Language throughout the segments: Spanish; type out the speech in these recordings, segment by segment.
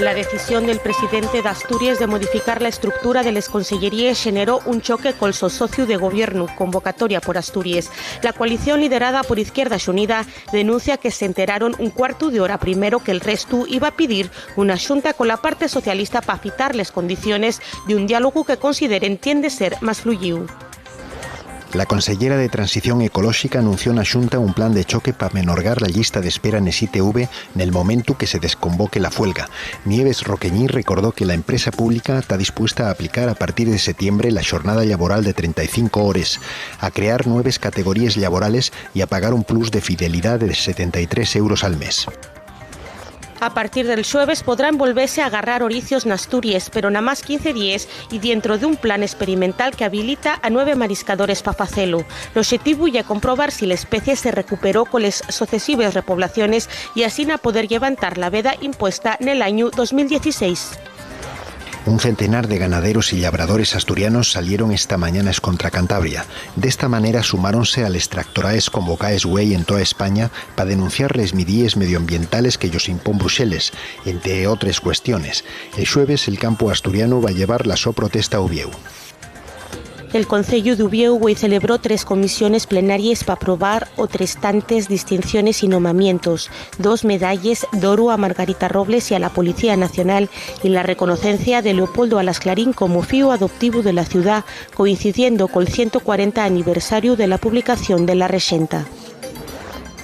La decisión del presidente de Asturias de modificar la estructura de las consellerías generó un choque con su socio de gobierno, Convocatoria por Asturias. La coalición liderada por Izquierda Unida denuncia que se enteraron un cuarto de hora primero que el resto iba a pedir una xunta con la parte socialista para fitar las condiciones de un diálogo que consideren tiende a ser más fluido. La consellera de Transición Ecolóxica anunció na Xunta un plan de choque para menorgar la lista de espera en ITV en el momento que se desconvoque la huelga. Nieves Roqueñí recordó que la empresa pública está dispuesta a aplicar a partir de septiembre la jornada laboral de 35 horas, a crear nuevas categorías laborales y a pagar un plus de fidelidad de 73 euros al mes. A partir del jueves podrán volverse a agarrar oricios en Asturias, pero nada más 15 días y dentro de un plan experimental que habilita a 9 mariscadores para hacerlo. El objetivo es comprobar si la especie se recuperó con las sucesivas repoblaciones y así a poder levantar la veda impuesta en el año 2016. Un centenar de ganaderos y labradores asturianos salieron esta mañana contra Cantabria. De esta manera sumáronse a les tractoraes convocaes güey en toda España para denunciar les midíes medioambientales que ellos impón Bruselas, entre otras cuestiones. El jueves el campo asturiano va a llevar la so protesta a Ubieu. El Concello de Ubieu celebró 3 comisiones plenarias para aprobar otras tantas distinciones y nombramientos, 2 medallas de oro a Margarita Robles y a la Policía Nacional y la reconocencia de Leopoldo Alas Clarín como fío adoptivo de la ciudad, coincidiendo con el 140 aniversario de la publicación de la Rexenta.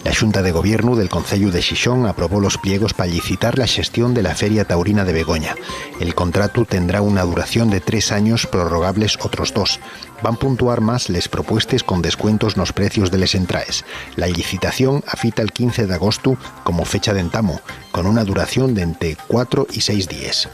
La Xunta de Gobierno del Concello de Xixón aprobó los pliegos para licitar la gestión de la Feria Taurina de Begoña. El contrato tendrá una duración de 3 años, prorrogables otros 2. Van puntuar más les propuestas con descuentos nos precios de les entraes. La licitación afita el 15 de agosto como fecha de entamo, con una duración de entre 4 y 6 días.